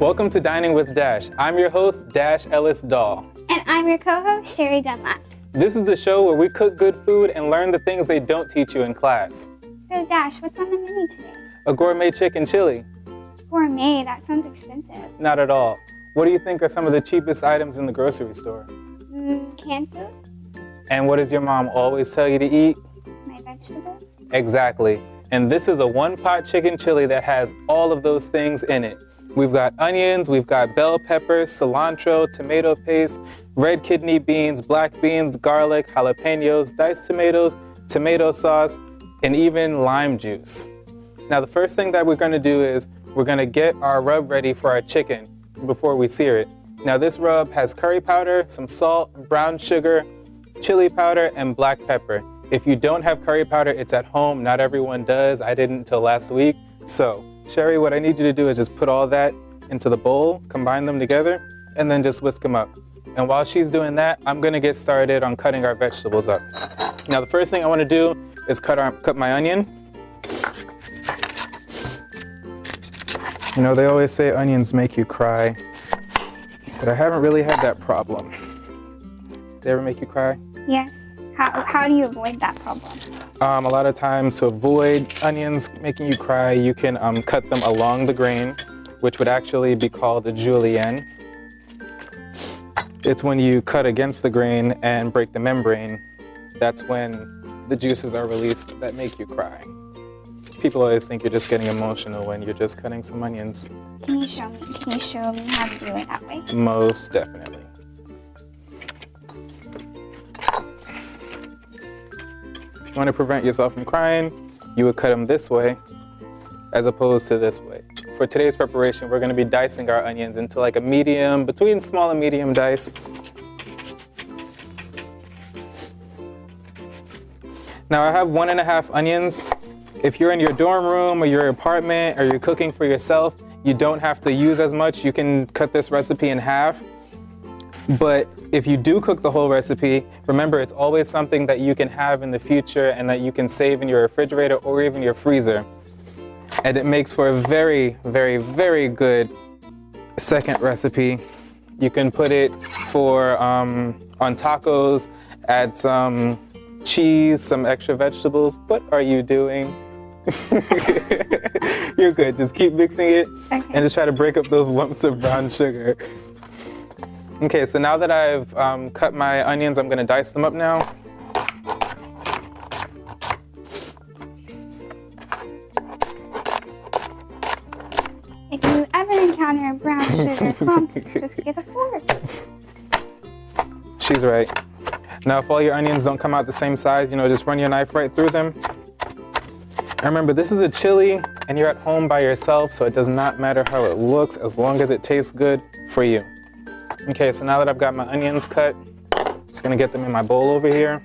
Welcome to Dining with Dash. I'm your host, Dash Ellis Dahl. And I'm your co-host, Sherry Dunlap. This is the show where we cook good food and learn the things they don't teach you in class. So Dash, what's on the menu today? A gourmet chicken chili. Gourmet, that sounds expensive. Not at all. What do you think are some of the cheapest items in the grocery store? Canned food? And what does your mom always tell you to eat? My vegetables? Exactly. And this is a one-pot chicken chili that has all of those things in it. We've got onions, we've got bell peppers, cilantro, tomato paste, red kidney beans, black beans, garlic, jalapenos, diced tomatoes, tomato sauce, and even lime juice. Now the first thing that we're going to do is we're going to get our rub ready for our chicken before we sear it. Now this rub has curry powder, some salt, brown sugar, chili powder, and black pepper. If you don't have curry powder, it's at home. Not everyone does. I didn't until last week. So, Sherry, what I need you to do is just put all that into the bowl, combine them together, and then just whisk them up. And while she's doing that, I'm gonna get started on cutting our vegetables up. Now, the first thing I wanna do is cut my onion. You know, they always say onions make you cry, but I haven't really had that problem. They ever make you cry? Yes. How do you avoid that problem? A lot of times to avoid onions making you cry, you can cut them along the grain, which would actually be called a julienne. It's when you cut against the grain and break the membrane, that's when the juices are released that make you cry. People always think you're just getting emotional when you're just cutting some onions. Can you show me how to do it that way? Most definitely. If you want to prevent yourself from crying, you would cut them this way as opposed to this way. For today's preparation, we're going to be dicing our onions into like a medium, between small and medium dice. Now I have 1.5 onions. If you're in your dorm room or your apartment or you're cooking for yourself, you don't have to use as much. You can cut this recipe in half. But if you do cook the whole recipe, remember it's always something that you can have in the future and that you can save in your refrigerator or even your freezer. And it makes for a very, very, very good second recipe. You can put it for on tacos, add some cheese, some extra vegetables. What are you doing? You're good, just keep mixing it and just try to break up those lumps of brown sugar. Okay, so now that I've cut my onions, I'm gonna dice them up now. If you ever encounter brown sugar clumps, just get a fork. She's right. Now, if all your onions don't come out the same size, just run your knife right through them. And remember, this is a chili, and you're at home by yourself, so it does not matter how it looks as long as it tastes good for you. Okay, so now that I've got my onions cut, I'm just gonna get them in my bowl over here.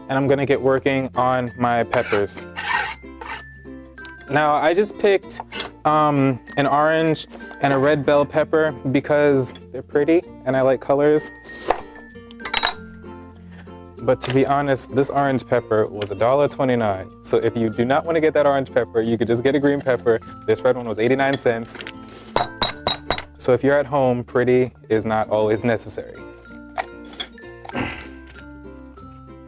And I'm gonna get working on my peppers. Now, I just picked an orange and a red bell pepper because they're pretty and I like colors. But to be honest, this orange pepper was $1.29. So if you do not want to get that orange pepper, you could just get a green pepper. This red one was 89 cents. So if you're at home, pretty is not always necessary.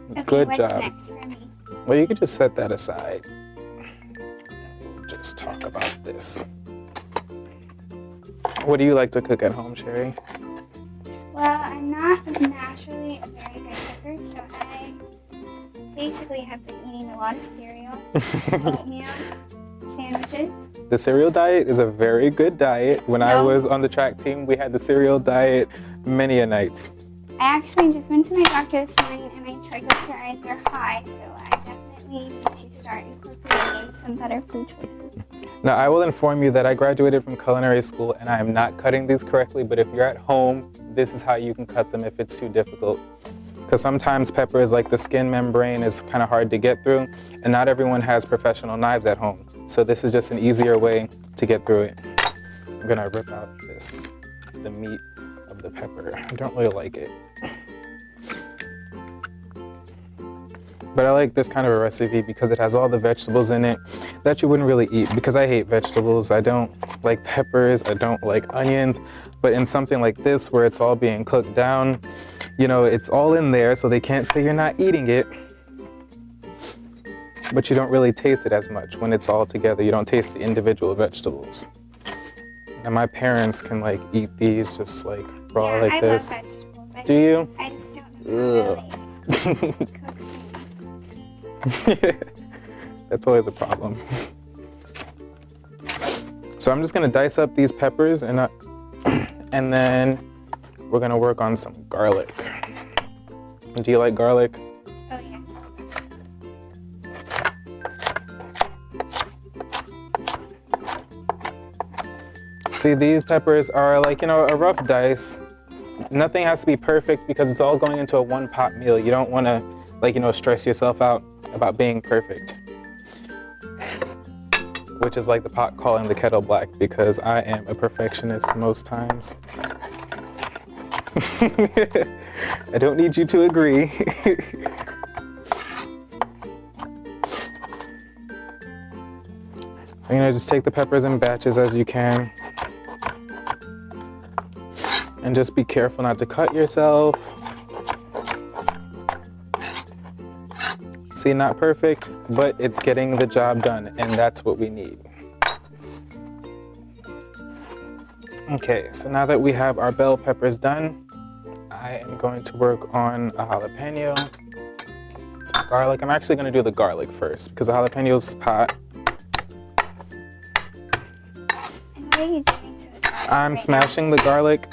Okay, good what's job. Next for me? Well, you could just set that aside. We'll just talk about this. What do you like to cook at home, Sherry? Well, I'm not naturally a very good cooker, so I basically have been eating a lot of cereal, oatmeal, sandwiches. The cereal diet is a very good diet. When I was on the track team, we had the cereal diet many a night. I actually just went to my doctor this morning and my triglycerides are high, so I definitely need to start incorporating some better food choices. Now, I will inform you that I graduated from culinary school and I am not cutting these correctly, but if you're at home, this is how you can cut them if it's too difficult. Because sometimes peppers, like the skin membrane, is kind of hard to get through, and not everyone has professional knives at home. So this is just an easier way to get through it. I'm gonna rip out the meat of the pepper. I don't really like it. But I like this kind of a recipe because it has all the vegetables in it that you wouldn't really eat, because I hate vegetables. I don't like peppers, I don't like onions, but in something like this where it's all being cooked down, you know, it's all in there so they can't say you're not eating it, but you don't really taste it as much when it's all together. You don't taste the individual vegetables. And my parents can like eat these just like raw like this. I love vegetables. Do you? I just don't know how to really cook them. That's always a problem. So I'm just gonna dice up these peppers and then we're gonna work on some garlic. Do you like garlic? Oh yes. See, these peppers are like, you know, a rough dice. Nothing has to be perfect because it's all going into a one pot meal. You don't wanna, like, you know, stress yourself out about being perfect. Which is like the pot calling the kettle black, because I am a perfectionist most times. I don't need you to agree. So, you know, just take the peppers in batches as you can. And just be careful not to cut yourself. See, not perfect, but it's getting the job done, and that's what we need. Okay, so now that we have our bell peppers done, I am going to work on a jalapeno, some garlic. I'm actually gonna do the garlic first because the jalapeno's hot. And what are you doing to the garlic? I'm smashing the garlic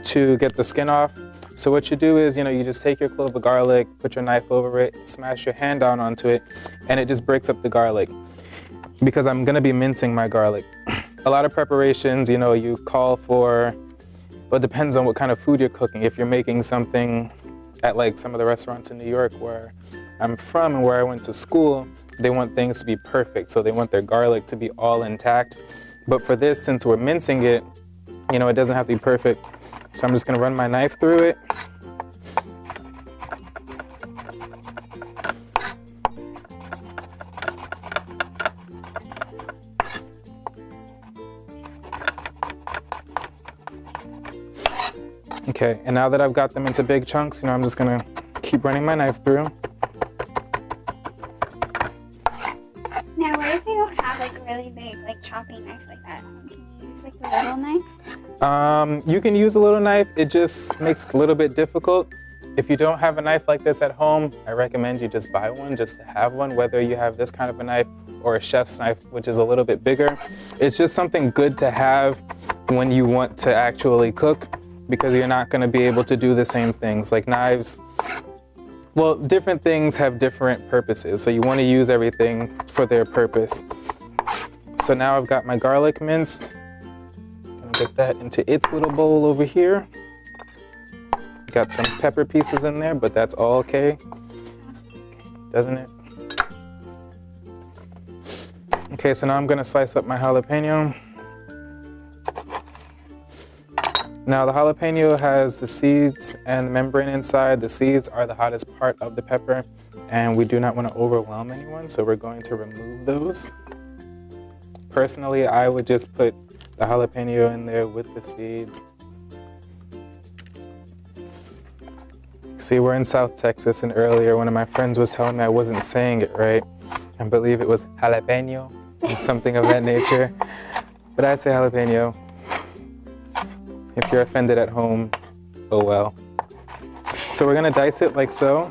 to get the skin off. So what you do is, you know, you just take your clove of garlic, put your knife over it, smash your hand down onto it, and it just breaks up the garlic. Because I'm gonna be mincing my garlic. A lot of preparations, you know, you call for, well, it depends on what kind of food you're cooking. If you're making something at like some of the restaurants in New York where I'm from and where I went to school, they want things to be perfect. So they want their garlic to be all intact. But for this, since we're mincing it, you know, it doesn't have to be perfect. So I'm just gonna run my knife through it. Okay, and now that I've got them into big chunks, you know, I'm just gonna keep running my knife through. Now, what if you don't have like a really big like chopping knife like that? Can you use like the little knife? You can use a little knife. It just makes it a little bit difficult. If you don't have a knife like this at home, I recommend you just buy one, just to have one, whether you have this kind of a knife or a chef's knife, which is a little bit bigger. It's just something good to have when you want to actually cook, because you're not gonna be able to do the same things. Like knives, well, different things have different purposes, so you wanna use everything for their purpose. So now I've got my garlic minced. Get that into its little bowl over here. Got some pepper pieces in there, but that's all okay. Smells really good. Doesn't it? Okay, so now I'm gonna slice up my jalapeno. Now the jalapeno has the seeds and the membrane inside. The seeds are the hottest part of the pepper, and we do not want to overwhelm anyone, so we're going to remove those. Personally, I would just put the jalapeno in there with the seeds. See, we're in South Texas, and earlier one of my friends was telling me I wasn't saying it right. I believe it was jalapeno or something of that nature. But I say jalapeno. If you're offended at home, oh well. So we're gonna dice it like so.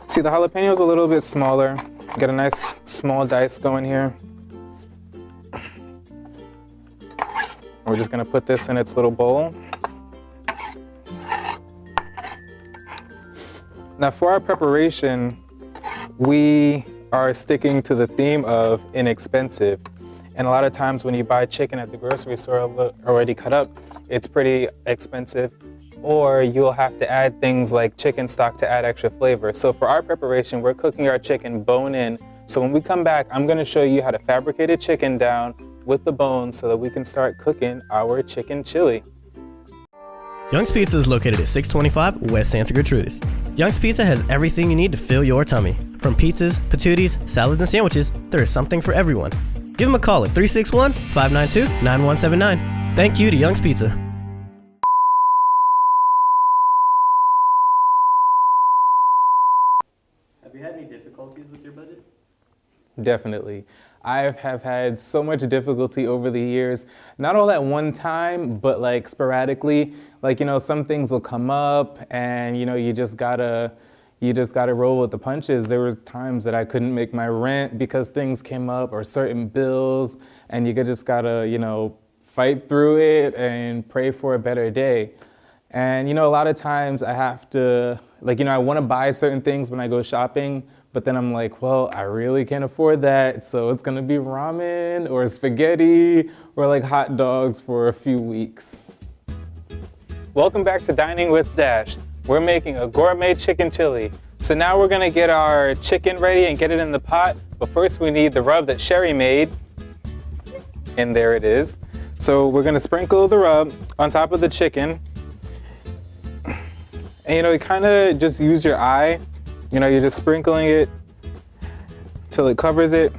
See, the jalapeno is a little bit smaller. Get a nice small dice going here. We're just gonna put this in its little bowl. Now for our preparation, we are sticking to the theme of inexpensive. And a lot of times when you buy chicken at the grocery store already cut up, it's pretty expensive. Or you'll have to add things like chicken stock to add extra flavor. So for our preparation, we're cooking our chicken bone in. So when we come back, I'm gonna show you how to fabricate a chicken down with the bones so that we can start cooking our chicken chili. Young's Pizza is located at 625 West Santa Gertrudis. Young's Pizza has everything you need to fill your tummy. From pizzas, patooties, salads, and sandwiches, there is something for everyone. Give them a call at 361-592-9179. Thank you to Young's Pizza. Have you had any difficulties with your budget? Definitely. I have had so much difficulty over the years, not all at one time, but like sporadically. Like, you know, some things will come up and, you know, you just gotta roll with the punches. There were times that I couldn't make my rent because things came up or certain bills, and you just gotta, you know, fight through it and pray for a better day. And, you know, a lot of times I have to, like, you know, I want to buy certain things when I go shopping, but then I'm like, well, I really can't afford that. So it's going to be ramen or spaghetti or like hot dogs for a few weeks. Welcome back to Dining with Dash. We're making a gourmet chicken chili. So now we're going to get our chicken ready and get it in the pot. But first we need the rub that Sherry made. And there it is. So we're going to sprinkle the rub on top of the chicken. And, you know, you kind of just use your eye. You know, you're just sprinkling it till it covers it.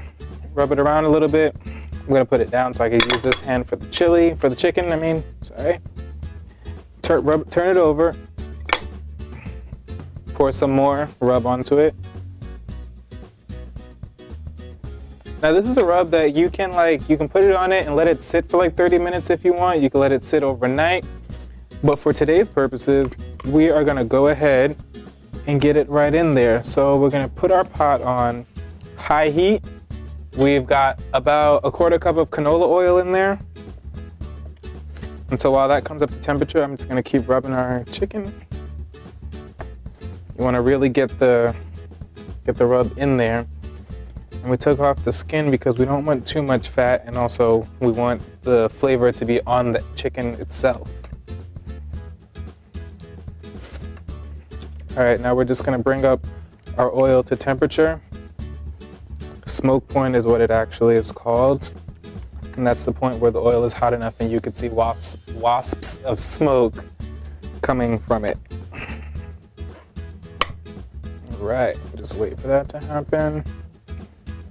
Rub it around a little bit. I'm gonna put it down so I can use this hand for the chicken, I mean, sorry. Turn it over. Pour some more rub onto it. Now this is a rub that you can put it on it and let it sit for like 30 minutes if you want. You can let it sit overnight. But for today's purposes, we are gonna go ahead and get it right in there. So we're gonna put our pot on high heat. We've got about a quarter cup of canola oil in there. And so while that comes up to temperature, I'm just gonna keep rubbing our chicken. You wanna really get the rub in there. And we took off the skin because we don't want too much fat, and also we want the flavor to be on the chicken itself. All right, now we're just gonna bring up our oil to temperature. Smoke point is what it actually is called. And that's the point where the oil is hot enough and you can see wasps of smoke coming from it. All right, just wait for that to happen.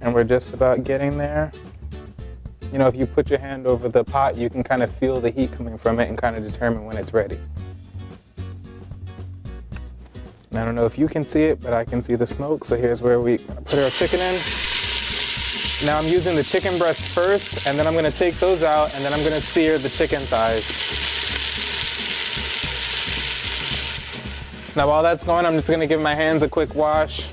And we're just about getting there. You know, if you put your hand over the pot, you can kind of feel the heat coming from it and kind of determine when it's ready. And I don't know if you can see it, but I can see the smoke. So here's where we're gonna put our chicken in. Now I'm using the chicken breasts first, and then I'm gonna take those out, and then I'm gonna sear the chicken thighs. Now while that's going, I'm just gonna give my hands a quick wash.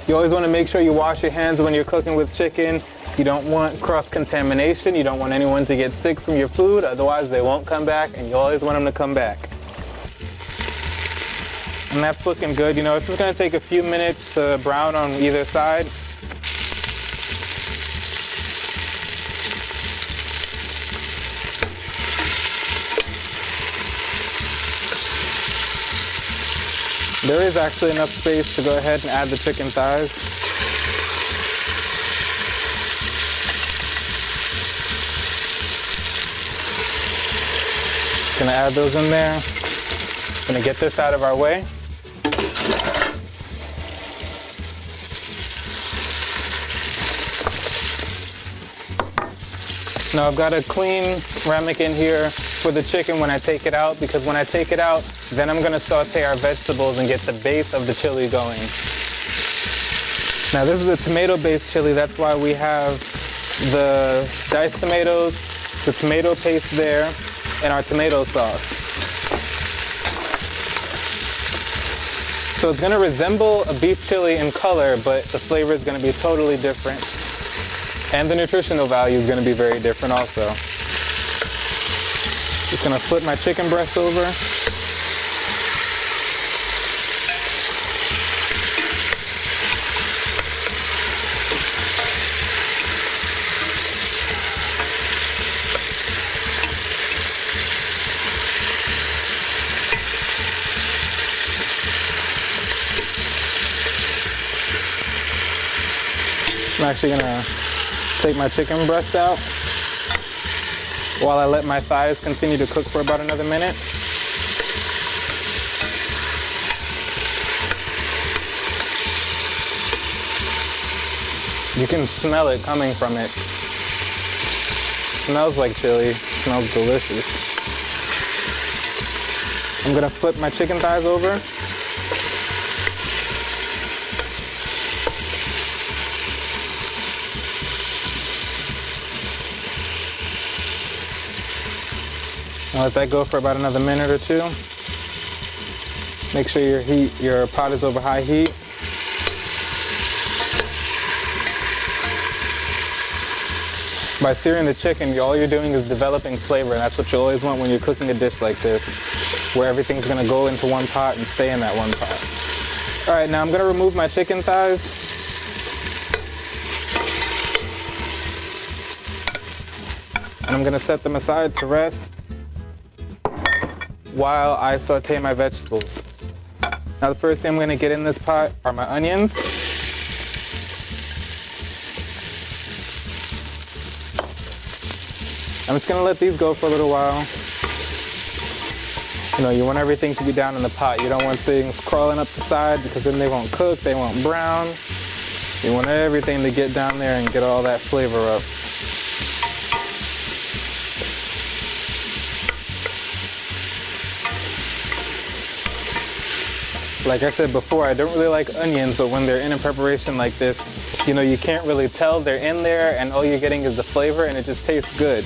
You always wanna make sure you wash your hands when you're cooking with chicken. You don't want cross-contamination. You don't want anyone to get sick from your food, otherwise they won't come back, and you always want them to come back. And that's looking good. You know, it's just gonna take a few minutes to brown on either side. There is actually enough space to go ahead and add the chicken thighs. Gonna add those in there. Gonna get this out of our way. Now I've got a clean ramekin here for the chicken when I take it out, because when I take it out, then I'm gonna saute our vegetables and get the base of the chili going. Now this is a tomato-based chili, that's why we have the diced tomatoes, the tomato paste there, and our tomato sauce. So it's gonna resemble a beef chili in color, but the flavor is gonna be totally different. And the nutritional value is gonna be very different also. Just gonna flip my chicken breast over. I'm actually gonna take my chicken breast out. while I let my thighs continue to cook for about another minute. You can smell it coming from it. Smells like chili, smells delicious. I'm gonna flip my chicken thighs over. I'll let that go for about another minute or two. Make sure your pot is over high heat. By searing the chicken, all you're doing is developing flavor, and that's what you always want when you're cooking a dish like this, where everything's gonna go into one pot and stay in that one pot. All right, now I'm gonna remove my chicken thighs. And I'm gonna set them aside to rest while I saute my vegetables. Now the first thing I'm gonna get in this pot are my onions. I'm just gonna let these go for a little while. You know, you want everything to be down in the pot. You don't want things crawling up the side because then they won't cook, they won't brown. You want everything to get down there and get all that flavor up. Like I said before, I don't really like onions, but when they're in a preparation like this, you know, you can't really tell they're in there and all you're getting is the flavor and it just tastes good.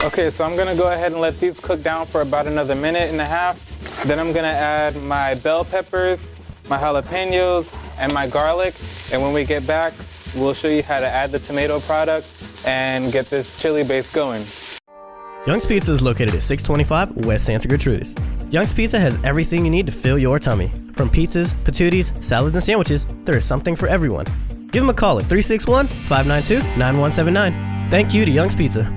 Okay, so I'm gonna go ahead and let these cook down for about another minute and a half. Then I'm gonna add my bell peppers, my jalapenos, and my garlic. And when we get back, we'll show you how to add the tomato product and get this chili base going. Young's Pizza is located at 625 West Santa Gertrudis. Young's Pizza has everything you need to fill your tummy. From pizzas, patooties, salads, and sandwiches, there is something for everyone. Give them a call at 361-592-9179. Thank you to Young's Pizza.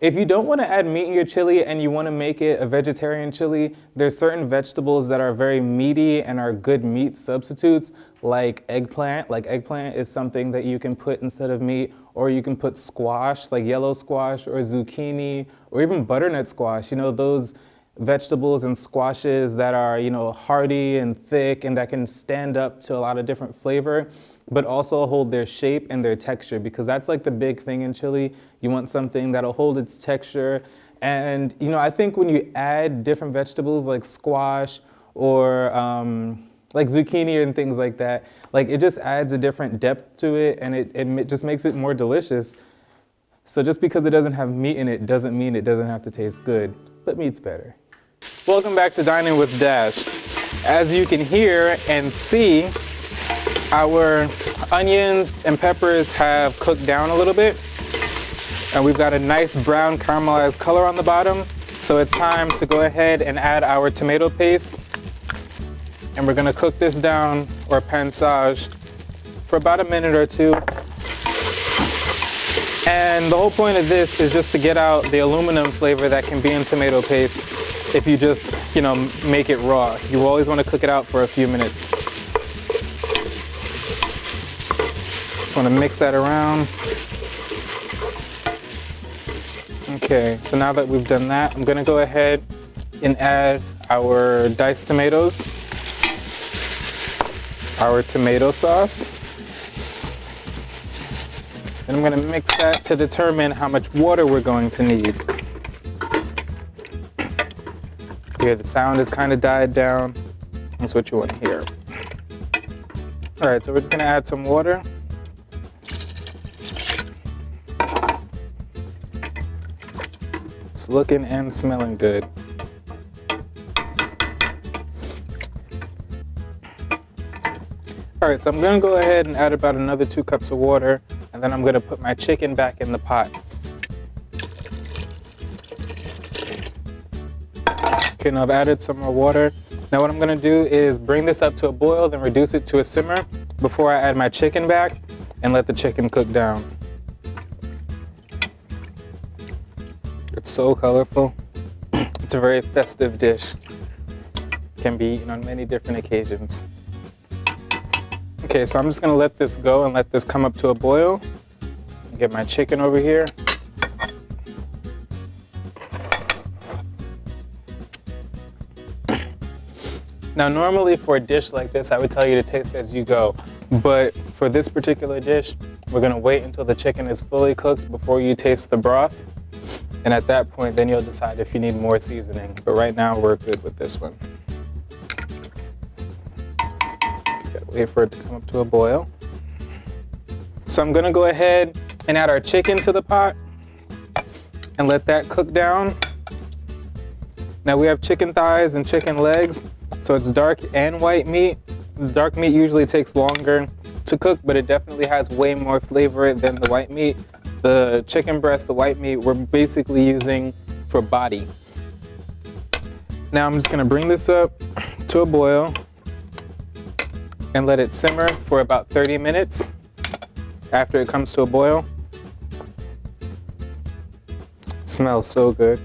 If you don't want to add meat in your chili and you want to make it a vegetarian chili, there's certain vegetables that are very meaty and are good meat substitutes, like eggplant. Like eggplant is something that you can put instead of meat, or you can put squash, like yellow squash or zucchini, or even butternut squash. You know, those vegetables and squashes that are, you know, hearty and thick and that can stand up to a lot of different flavor, but also hold their shape and their texture, because that's like the big thing in chili. You want something that'll hold its texture. And, you know, I think when you add different vegetables like squash or like zucchini and things like that, like it just adds a different depth to it, and it just makes it more delicious. So just because it doesn't have meat in it doesn't mean it doesn't have to taste good, but meat's better. Welcome back to Dining with Dash. As you can hear and see, our onions and peppers have cooked down a little bit, and we've got a nice brown caramelized color on the bottom. So it's time to go ahead and add our tomato paste, and we're gonna cook this down, or pansage, for about a minute or two. And the whole point of this is just to get out the aluminum flavor that can be in tomato paste if you just, you know, make it raw. You always want to cook it out for a few minutes. Just want to mix that around. Okay, so now that we've done that, I'm going to go ahead and add our diced tomatoes, our tomato sauce. And I'm going to mix that to determine how much water we're going to need. Here, the sound has kind of died down. That's what you want to hear. All right, so we're just going to add some water. It's looking and smelling good. All right, so I'm going to go ahead and add about another 2 cups of water, and then I'm going to put my chicken back in the pot. Okay, now I've added some more water. Now what I'm going to do is bring this up to a boil, then reduce it to a simmer before I add my chicken back and let the chicken cook down. It's so colorful. It's a very festive dish. Can be eaten on many different occasions. Okay, so I'm just gonna let this go and let this come up to a boil. Get my chicken over here. Now, normally for a dish like this, I would tell you to taste as you go. But for this particular dish, we're gonna wait until the chicken is fully cooked before you taste the broth. And at that point, then you'll decide if you need more seasoning. But right now, we're good with this one. Just gotta wait for it to come up to a boil. So I'm gonna go ahead and add our chicken to the pot and let that cook down. Now we have chicken thighs and chicken legs, so it's dark and white meat. The dark meat usually takes longer to cook, but it definitely has way more flavor than the white meat. The chicken breast, the white meat, we're basically using for body. Now I'm just gonna bring this up to a boil and let it simmer for about 30 minutes after it comes to a boil. It smells so good.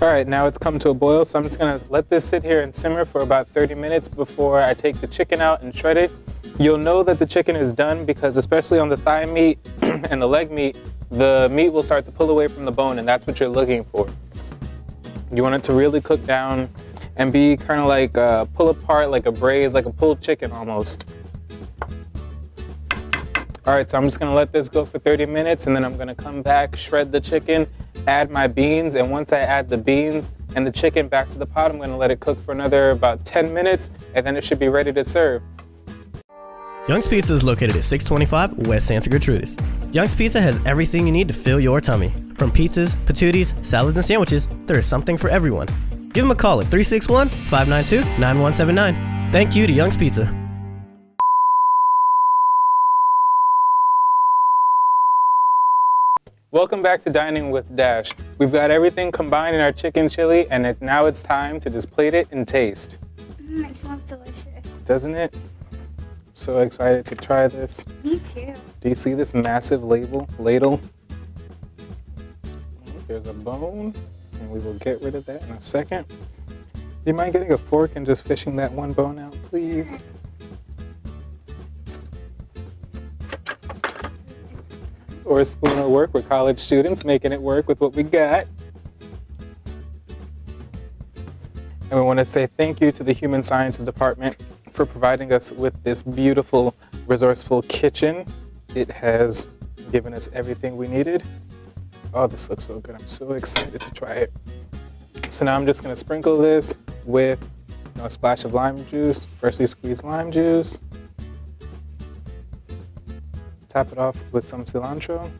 All right, now it's come to a boil, so I'm just gonna let this sit here and simmer for about 30 minutes before I take the chicken out and shred it. You'll know that the chicken is done because especially on the thigh meat and the leg meat, the meat will start to pull away from the bone, and that's what you're looking for. You want it to really cook down and be kind of like pull apart, like a braise, like a pulled chicken almost. All right, so I'm just gonna let this go for 30 minutes and then I'm gonna come back, shred the chicken, add my beans, and once I add the beans and the chicken back to the pot, I'm gonna let it cook for another about 10 minutes and then it should be ready to serve. Young's Pizza is located at 625 West Santa Gertrudis. Young's Pizza has everything you need to fill your tummy. From pizzas, patooties, salads, and sandwiches, there is something for everyone. Give them a call at 361-592-9179. Thank you to Young's Pizza. Welcome back to Dining with Dash. We've got everything combined in our chicken chili and now it's time to just plate it and taste. It smells delicious. Doesn't it? So excited to try this. Me too. Do you see this massive ladle? There's a bone, and we will get rid of that in a second. Do you mind getting a fork and just fishing that one bone out, please? Or a spoon will work. We're college students making it work with what we got. And we want to say thank you to the Human Sciences Department for providing us with this beautiful, resourceful kitchen. It has given us everything we needed. Oh, this looks so good. I'm so excited to try it. So now I'm just gonna sprinkle this with a splash of lime juice, freshly squeezed lime juice. Top it off with some cilantro.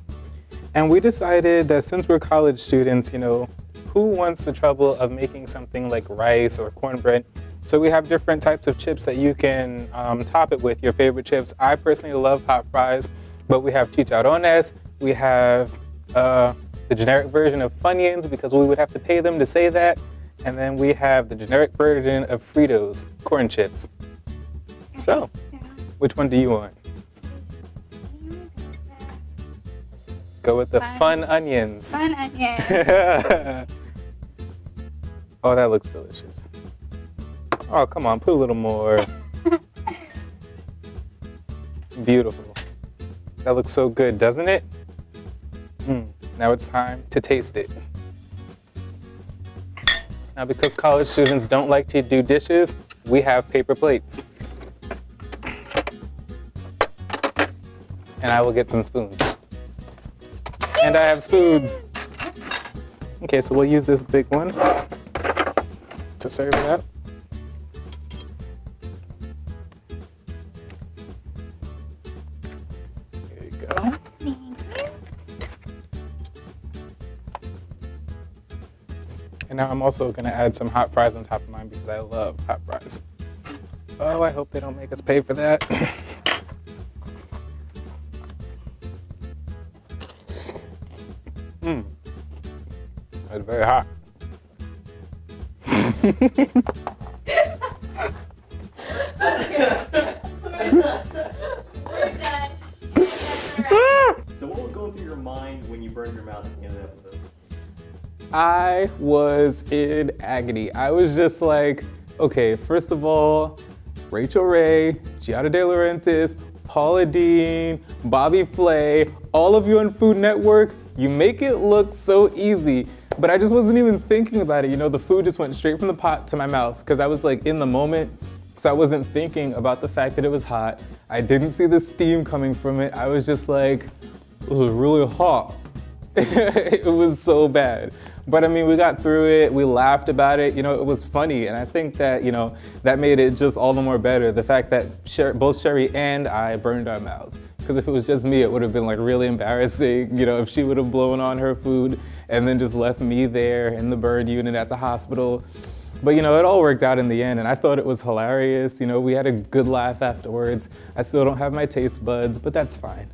And we decided that since we're college students, who wants the trouble of making something like rice or cornbread? So we have different types of chips that you can top it with, your favorite chips. I personally love hot fries, but we have chicharrones, we have the generic version of Funyuns because we would have to pay them to say that, and then we have the generic version of Fritos, corn chips. So, which one do you want? Go with the fun onions. Fun onions. Oh, that looks delicious. Oh, come on, put a little more. Beautiful. That looks so good, doesn't it? Now it's time to taste it. Now, because college students don't like to do dishes, we have paper plates. And I will get some spoons. And I have spoons. Okay, so we'll use this big one to serve it up. There you go. And now I'm also gonna add some hot fries on top of mine because I love hot fries. Oh, I hope they don't make us pay for that. It's very hot. So what was going through your mind when you burned your mouth at the end of the episode? I was in agony. I was just like, Okay, first of all, Rachel Ray, Giada De Laurentiis, Paula Dean, Bobby Flay, all of you on Food Network, you make it look so easy. But I just wasn't even thinking about it. You know, the food just went straight from the pot to my mouth because I was like in the moment. So I wasn't thinking about the fact that it was hot. I didn't see the steam coming from it. I was just like, it was really hot. It was so bad. But I mean, we got through it, we laughed about it, you know, it was funny. And I think that, you know, that made it just all the more better. The fact that both Sherry and I burned our mouths. Because if it was just me, it would have been like really embarrassing, you know, if she would have blown on her food and then just left me there in the burn unit at the hospital. But you know, it all worked out in the end and I thought it was hilarious. You know, we had a good laugh afterwards. I still don't have my taste buds, but that's fine.